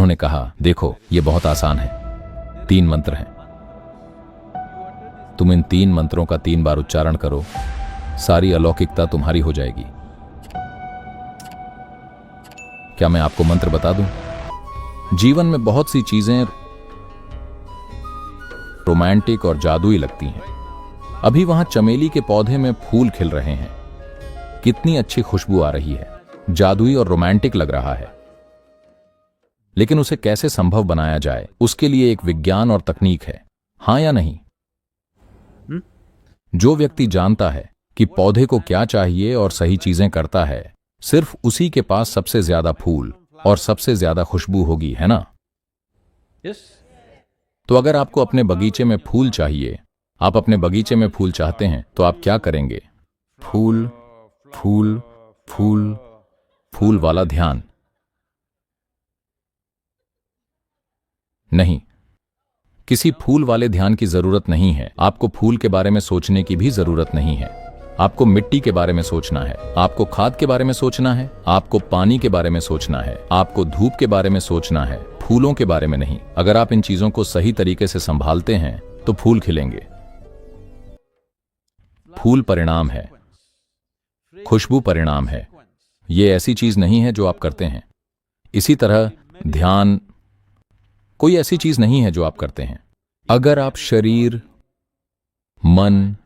उन्होंने कहा, देखो ये बहुत आसान है, 3 मंत्र हैं। तुम इन 3 मंत्रों का 3 बार उच्चारण करो, सारी अलौकिकता तुम्हारी हो जाएगी। क्या मैं आपको मंत्र बता दूं? जीवन में बहुत सी चीजें रोमांटिक और जादुई लगती हैं। अभी वहां चमेली के पौधे में फूल खिल रहे हैं, कितनी अच्छी खुशबू आ रही है, जादुई और रोमांटिक लग रहा है। लेकिन उसे कैसे संभव बनाया जाए, उसके लिए एक विज्ञान और तकनीक है, हां या नहीं? जो व्यक्ति जानता है कि पौधे को क्या चाहिए और सही चीजें करता है, सिर्फ उसी के पास सबसे ज्यादा फूल और सबसे ज्यादा खुशबू होगी, है ना? तो अगर आपको अपने बगीचे में फूल चाहिए, आप अपने बगीचे में फूल चाहते हैं, तो आप क्या करेंगे? फूल फूल फूल फूल वाला ध्यान नहीं, किसी फूल वाले ध्यान की जरूरत नहीं है। आपको फूल के बारे में सोचने की भी जरूरत नहीं है। आपको मिट्टी के बारे में सोचना है, आपको खाद के बारे में सोचना है, आपको पानी के बारे में सोचना है, आपको धूप के बारे में सोचना है, फूलों के बारे में नहीं। अगर आप इन चीजों को सही तरीके से संभालते हैं तो फूल खिलेंगे। फूल परिणाम है, खुशबू परिणाम है। ये ऐसी चीज नहीं है जो आप करते हैं। इसी तरह ध्यान कोई ऐसी चीज नहीं है जो आप करते हैं। अगर आप शरीर, मन,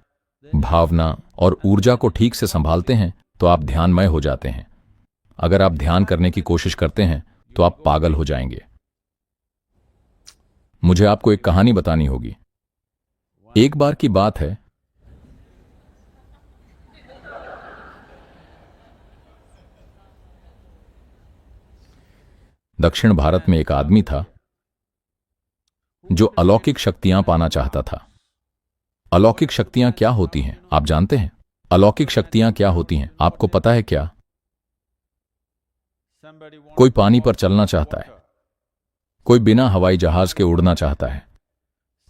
भावना और ऊर्जा को ठीक से संभालते हैं तो आप ध्यानमय हो जाते हैं। अगर आप ध्यान करने की कोशिश करते हैं तो आप पागल हो जाएंगे। मुझे आपको एक कहानी बतानी होगी। एक बार की बात है, दक्षिण भारत में एक आदमी था जो अलौकिक शक्तियां पाना चाहता था। अलौकिक शक्तियां क्या होती हैं, आप जानते हैं? अलौकिक शक्तियां क्या होती हैं, आपको पता है क्या? कोई पानी पर चलना चाहता है, कोई बिना हवाई जहाज के उड़ना चाहता है,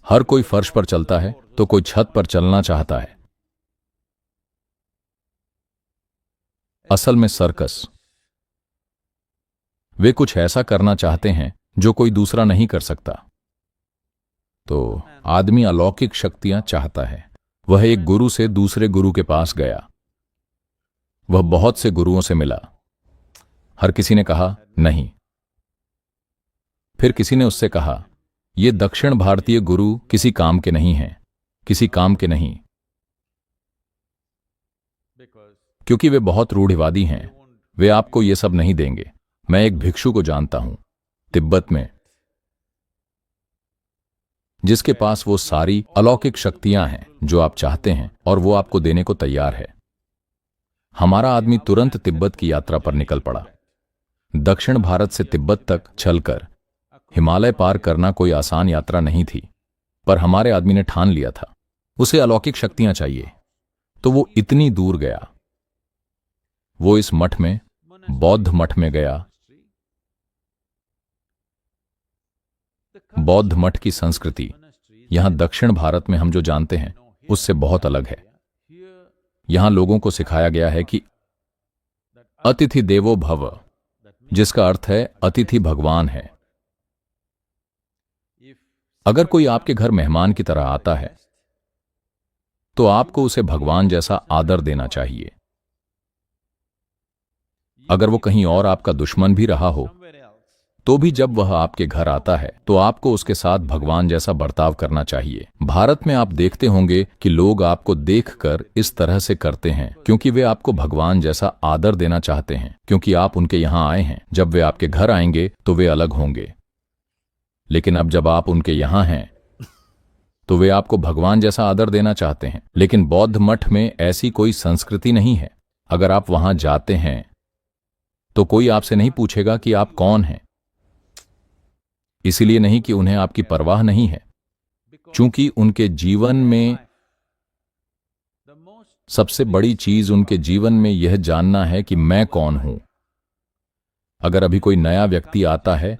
हर कोई फर्श पर चलता है तो कोई छत पर चलना चाहता है। असल में सर्कस, वे कुछ ऐसा करना चाहते हैं जो कोई दूसरा नहीं कर सकता। तो आदमी अलौकिक शक्तियां चाहता है। वह एक गुरु से दूसरे गुरु के पास गया। वह बहुत से गुरुओं से मिला। हर किसी ने कहा नहीं। फिर किसी ने उससे कहा, ये दक्षिण भारतीय गुरु किसी काम के नहीं हैं, किसी काम के नहीं, क्योंकि वे बहुत रूढ़िवादी हैं। वे आपको ये सब नहीं देंगे। मैं एक भिक्षु को जानता हूं तिब्बत में, जिसके पास वो सारी अलौकिक शक्तियां हैं जो आप चाहते हैं और वो आपको देने को तैयार है। हमारा आदमी तुरंत तिब्बत की यात्रा पर निकल पड़ा। दक्षिण भारत से तिब्बत तक चलकर हिमालय पार करना कोई आसान यात्रा नहीं थी, पर हमारे आदमी ने ठान लिया था उसे अलौकिक शक्तियां चाहिए। तो वो इतनी दूर गया। वो इस मठ में, बौद्ध मठ में गया। बौद्ध मठ की संस्कृति यहां दक्षिण भारत में हम जो जानते हैं उससे बहुत अलग है। यहां लोगों को सिखाया गया है कि अतिथि देवो भव, जिसका अर्थ है अतिथि भगवान है। अगर कोई आपके घर मेहमान की तरह आता है तो आपको उसे भगवान जैसा आदर देना चाहिए। अगर वो कहीं और आपका दुश्मन भी रहा हो तो भी जब वह आपके घर आता है तो आपको उसके साथ भगवान जैसा बर्ताव करना चाहिए। भारत में आप देखते होंगे कि लोग आपको देखकर इस तरह से करते हैं क्योंकि वे आपको भगवान जैसा आदर देना चाहते हैं, क्योंकि आप उनके यहां आए हैं। जब वे आपके घर आएंगे तो वे अलग होंगे, लेकिन अब जब आप उनके यहां हैं तो वे आपको भगवान जैसा आदर देना चाहते हैं। लेकिन बौद्ध मठ में ऐसी कोई संस्कृति नहीं है। अगर आप वहां जाते हैं तो कोई आपसे नहीं पूछेगा कि आप कौन हैं। इसलिए नहीं कि उन्हें आपकी परवाह नहीं है, चूंकि उनके जीवन में सबसे बड़ी चीज उनके जीवन में यह जानना है कि मैं कौन हूं। अगर अभी कोई नया व्यक्ति आता है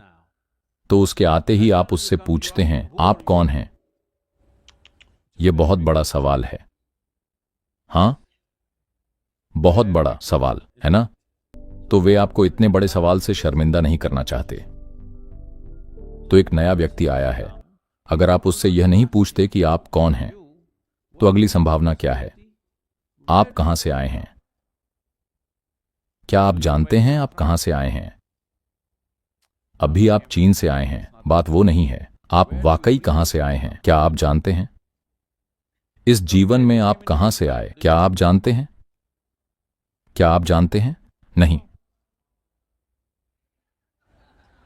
तो उसके आते ही आप उससे पूछते हैं, आप कौन हैं? यह बहुत बड़ा सवाल है। हां, बहुत बड़ा सवाल है ना? तो वे आपको इतने बड़े सवाल से शर्मिंदा नहीं करना चाहते। तो एक नया व्यक्ति आया है। अगर आप उससे यह नहीं पूछते कि आप कौन हैं, तो अगली संभावना क्या है? आप कहां से आए हैं? क्या आप जानते हैं आप कहां से आए हैं? अभी आप चीन से आए हैं, बात वो नहीं है। आप वाकई कहां से आए हैं? क्या आप जानते हैं? इस जीवन में आप कहां से आए? क्या आप जानते हैं? क्या आप जानते हैं? नहीं।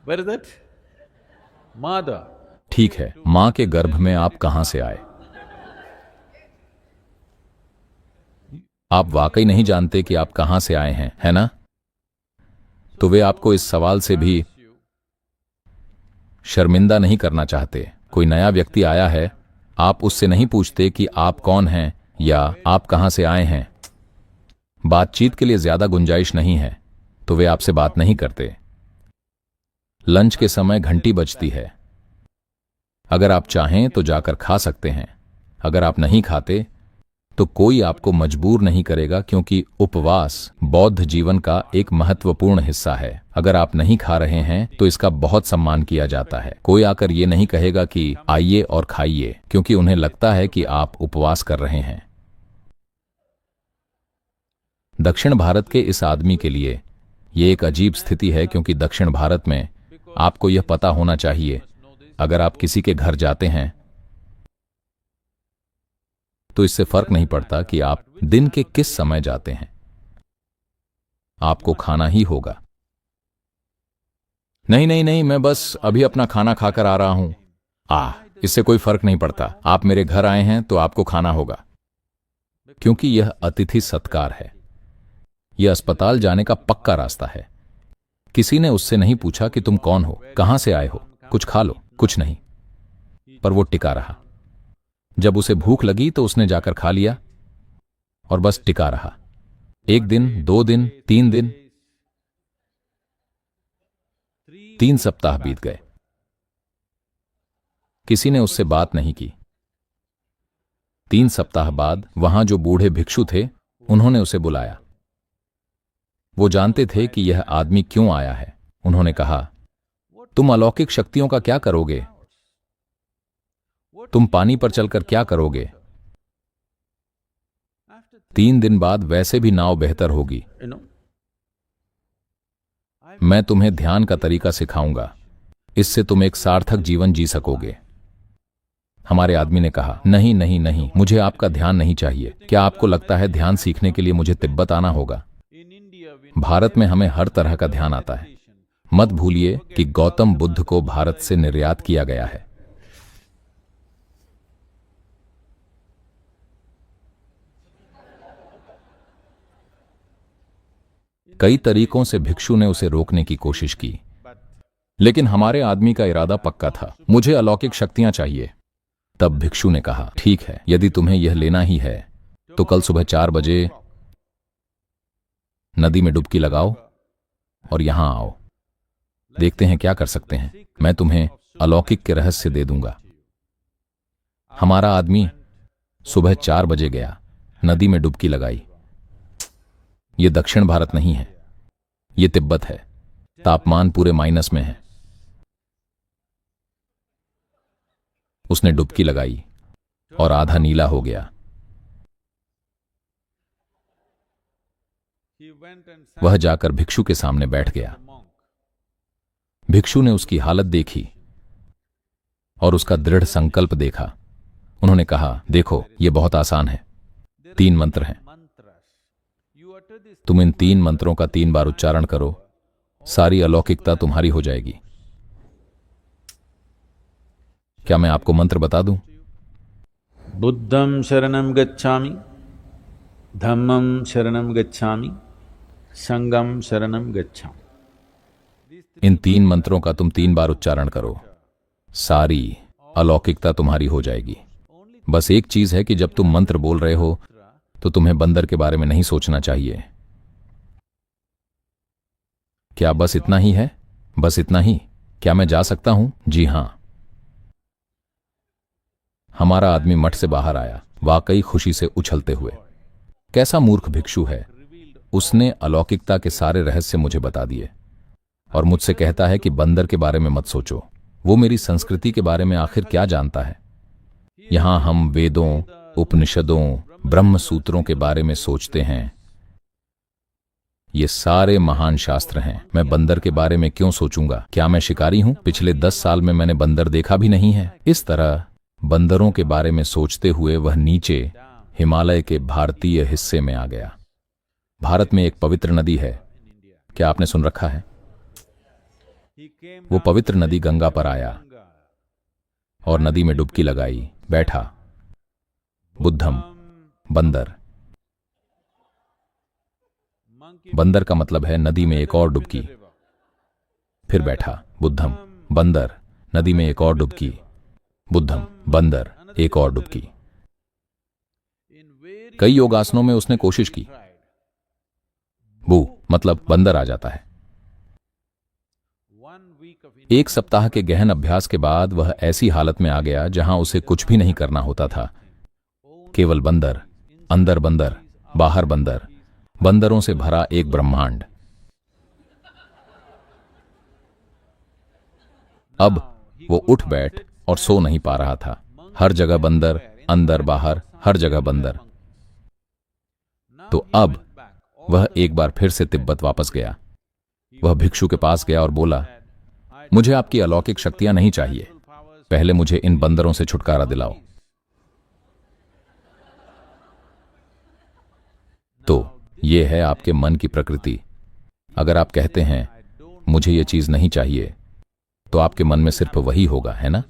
Where is that? Mother. ठीक है, मां के गर्भ में आप कहां से आए? आप वाकई नहीं जानते कि आप कहां से आए हैं, है ना? तो वे आपको इस सवाल से भी शर्मिंदा नहीं करना चाहते। कोई नया व्यक्ति आया है, आप उससे नहीं पूछते कि आप कौन हैं या आप कहां से आए हैं। बातचीत के लिए ज्यादा गुंजाइश नहीं है, तो वे आपसे बात नहीं करते। लंच के समय घंटी बजती है। अगर आप चाहें तो जाकर खा सकते हैं। अगर आप नहीं खाते तो कोई आपको मजबूर नहीं करेगा, क्योंकि उपवास बौद्ध जीवन का एक महत्वपूर्ण हिस्सा है। अगर आप नहीं खा रहे हैं तो इसका बहुत सम्मान किया जाता है। कोई आकर ये नहीं कहेगा कि आइए और खाइए, क्योंकि उन्हें लगता है कि आप उपवास कर रहे हैं। दक्षिण भारत के इस आदमी के लिए ये एक अजीब स्थिति है, क्योंकि दक्षिण भारत में आपको यह पता होना चाहिए, अगर आप किसी के घर जाते हैं तो इससे फर्क नहीं पड़ता कि आप दिन के किस समय जाते हैं, आपको खाना ही होगा। नहीं नहीं नहीं, मैं बस अभी अपना खाना खाकर आ रहा हूं। इससे कोई फर्क नहीं पड़ता। आप मेरे घर आए हैं तो आपको खाना होगा, क्योंकि यह अतिथि सत्कार है। यह अस्पताल जाने का पक्का रास्ता है। किसी ने उससे नहीं पूछा कि तुम कौन हो, कहां से आए हो, कुछ खा लो, कुछ नहीं। पर वो टिका रहा। जब उसे भूख लगी तो उसने जाकर खा लिया और बस टिका रहा। 1 दिन, 2 दिन, 3 दिन, 3 सप्ताह बीत गए। किसी ने उससे बात नहीं की। 3 सप्ताह बाद वहां जो बूढ़े भिक्षु थे, उन्होंने उसे बुलाया। वो जानते थे कि यह आदमी क्यों आया है। उन्होंने कहा, तुम अलौकिक शक्तियों का क्या करोगे? तुम पानी पर चलकर क्या करोगे? 3 दिन बाद वैसे भी नाव बेहतर होगी। मैं तुम्हें ध्यान का तरीका सिखाऊंगा, इससे तुम एक सार्थक जीवन जी सकोगे। हमारे आदमी ने कहा, नहीं नहीं नहीं, मुझे आपका ध्यान नहीं चाहिए। क्या आपको लगता है ध्यान सीखने के लिए मुझे तिब्बत आना होगा? भारत में हमें हर तरह का ध्यान आता है। मत भूलिए कि गौतम बुद्ध को भारत से निर्यात किया गया है। कई तरीकों से भिक्षु ने उसे रोकने की कोशिश की, लेकिन हमारे आदमी का इरादा पक्का था। मुझे अलौकिक शक्तियां चाहिए। तब भिक्षु ने कहा, ठीक है, यदि तुम्हें यह लेना ही है तो कल सुबह 4 बजे नदी में डुबकी लगाओ और यहां आओ। देखते हैं क्या कर सकते हैं। मैं तुम्हें अलौकिक के रहस्य दे दूंगा। हमारा आदमी सुबह 4 बजे गया, नदी में डुबकी लगाई। यह दक्षिण भारत नहीं है, यह तिब्बत है। तापमान पूरे माइनस में है। उसने डुबकी लगाई और आधा नीला हो गया। वह जाकर भिक्षु के सामने बैठ गया। भिक्षु ने उसकी हालत देखी और उसका दृढ़ संकल्प देखा। उन्होंने कहा, देखो, यह बहुत आसान है। 3 मंत्र हैं। तुम इन 3 मंत्रों का 3 बार उच्चारण करो, सारी अलौकिकता तुम्हारी हो जाएगी। क्या मैं आपको मंत्र बता दूं? बुद्धं शरणं गच्छामि, धम्मं शरणं गच्छामि, संघं शरणं गच्छामि। इन 3 मंत्रों का तुम 3 बार उच्चारण करो, सारी अलौकिकता तुम्हारी हो जाएगी। बस एक चीज है कि जब तुम मंत्र बोल रहे हो तो तुम्हें बंदर के बारे में नहीं सोचना चाहिए। क्या बस इतना ही है? बस इतना ही? क्या मैं जा सकता हूं? जी हां। हमारा आदमी मठ से बाहर आया, वाकई खुशी से उछलते हुए। कैसा मूर्ख भिक्षु है, उसने अलौकिकता के सारे रहस्य मुझे बता दिए और मुझसे कहता है कि बंदर के बारे में मत सोचो, वो मेरी संस्कृति के बारे में आखिर क्या जानता है? यहां हम वेदों, उपनिषदों, ब्रह्म सूत्रों के बारे में सोचते हैं। ये सारे महान शास्त्र हैं। मैं बंदर के बारे में क्यों सोचूंगा? क्या मैं शिकारी हूं? पिछले 10 साल में मैंने बंदर देखा भी नहीं है। इस तरह बंदरों के बारे में सोचते हुए वह नीचे हिमालय के भारतीय हिस्से में आ गया। भारत में एक पवित्र नदी है, क्या आपने सुन रखा है? वो पवित्र नदी गंगा पर आया और नदी में डुबकी लगाई, बैठा। बुद्धम, बंदर। बंदर का मतलब है नदी में एक और डुबकी। फिर बैठा, बुद्धम, बंदर, नदी में एक और डुबकी। बुद्धम, बंदर, एक और डुबकी। कई योगासनों में उसने कोशिश की। बू मतलब बंदर आ जाता है। 1 सप्ताह के गहन अभ्यास के बाद वह ऐसी हालत में आ गया जहां उसे कुछ भी नहीं करना होता था। केवल बंदर, अंदर बंदर, बाहर बंदर, बंदरों से भरा एक ब्रह्मांड। अब वो उठ बैठ और सो नहीं पा रहा था। हर जगह बंदर, अंदर बाहर, हर जगह बंदर। तो अब वह एक बार फिर से तिब्बत वापस गया। वह भिक्षु के पास गया और बोला, मुझे आपकी अलौकिक शक्तियां नहीं चाहिए, पहले मुझे इन बंदरों से छुटकारा दिलाओ। तो ये है आपके मन की प्रकृति। अगर आप कहते हैं मुझे ये चीज नहीं चाहिए, तो आपके मन में सिर्फ वही होगा, है ना?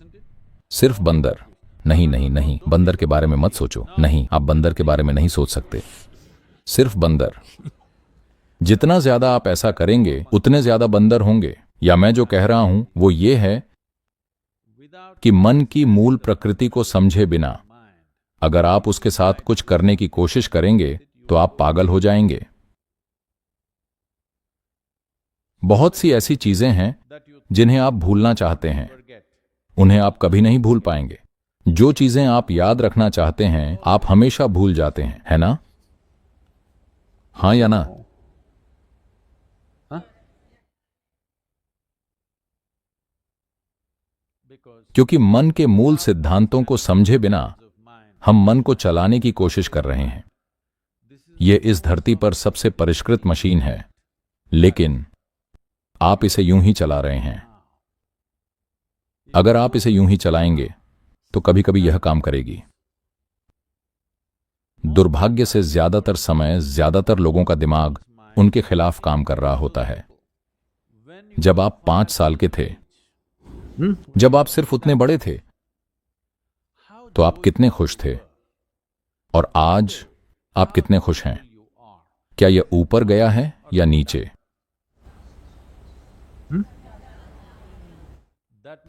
सिर्फ बंदर। नहीं नहीं नहीं, बंदर के बारे में मत सोचो। नहीं, आप बंदर के बारे में नहीं सोच सकते। सिर्फ बंदर। जितना ज्यादा आप ऐसा करेंगे उतने ज्यादा बंदर होंगे। या मैं जो कह रहा हूं वो ये है कि मन की मूल प्रकृति को समझे बिना अगर आप उसके साथ कुछ करने की कोशिश करेंगे तो आप पागल हो जाएंगे। बहुत सी ऐसी चीजें हैं जिन्हें आप भूलना चाहते हैं, उन्हें आप कभी नहीं भूल पाएंगे। जो चीजें आप याद रखना चाहते हैं आप हमेशा भूल जाते हैं, है ना? हाँ या ना? क्योंकि मन के मूल सिद्धांतों को समझे बिना हम मन को चलाने की कोशिश कर रहे हैं। यह इस धरती पर सबसे परिष्कृत मशीन है, लेकिन आप इसे यूं ही चला रहे हैं। अगर आप इसे यूं ही चलाएंगे तो कभी कभी यह काम करेगी। दुर्भाग्य से ज्यादातर समय ज्यादातर लोगों का दिमाग उनके खिलाफ काम कर रहा होता है। जब आप 5 साल के थे, जब आप सिर्फ उतने बड़े थे, तो आप कितने खुश थे, और आज आप कितने खुश हैं? क्या यह ऊपर गया है या नीचे?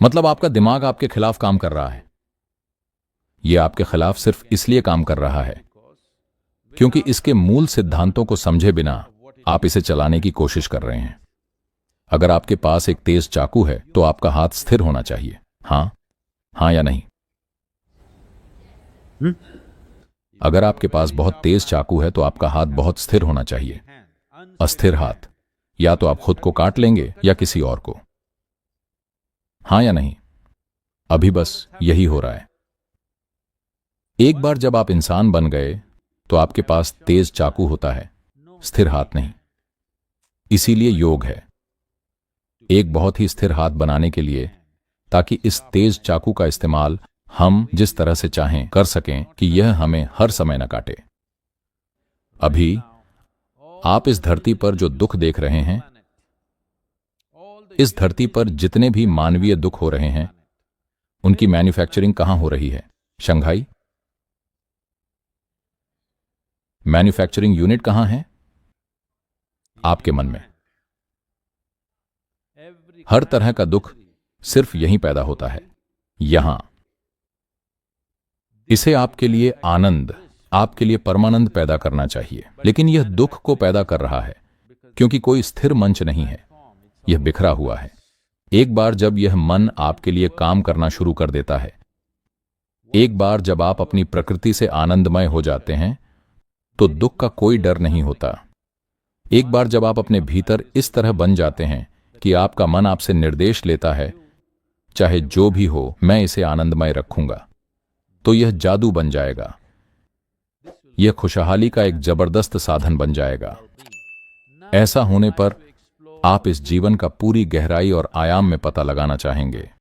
मतलब आपका दिमाग आपके खिलाफ काम कर रहा है। यह आपके खिलाफ सिर्फ इसलिए काम कर रहा है क्योंकि इसके मूल सिद्धांतों को समझे बिना आप इसे चलाने की कोशिश कर रहे हैं। अगर आपके पास एक तेज चाकू है तो आपका हाथ स्थिर होना चाहिए। हाँ या नहीं? अगर आपके पास बहुत तेज चाकू है तो आपका हाथ बहुत स्थिर होना चाहिए। अस्थिर हाथ या तो आप खुद को काट लेंगे या किसी और को। हाँ या नहीं? अभी बस यही हो रहा है। एक बार जब आप इंसान बन गए तो आपके पास तेज चाकू होता है, स्थिर हाथ नहीं। इसीलिए योग है एक बहुत ही स्थिर हाथ बनाने के लिए, ताकि इस तेज चाकू का इस्तेमाल हम जिस तरह से चाहें कर सकें कि यह हमें हर समय न काटे। अभी आप इस धरती पर जो दुख देख रहे हैं, इस धरती पर जितने भी मानवीय दुख हो रहे हैं, उनकी मैन्युफैक्चरिंग कहां हो रही है? शंघाई। मैन्युफैक्चरिंग यूनिट कहां है? आपके मन में। हर तरह का दुख सिर्फ यहीं पैदा होता है, यहां। इसे आपके लिए आनंद, आपके लिए परमानंद पैदा करना चाहिए, लेकिन यह दुख को पैदा कर रहा है क्योंकि कोई स्थिर मंच नहीं है, यह बिखरा हुआ है। एक बार जब यह मन आपके लिए काम करना शुरू कर देता है, एक बार जब आप अपनी प्रकृति से आनंदमय हो जाते हैं, तो दुख का कोई डर नहीं होता। एक बार जब आप अपने भीतर इस तरह बन जाते हैं कि आपका मन आपसे निर्देश लेता है चाहे जो भी हो मैं इसे आनंदमय रखूंगा, तो यह जादू बन जाएगा। यह खुशहाली का एक जबरदस्त साधन बन जाएगा। ऐसा होने पर आप इस जीवन का पूरी गहराई और आयाम में पता लगाना चाहेंगे।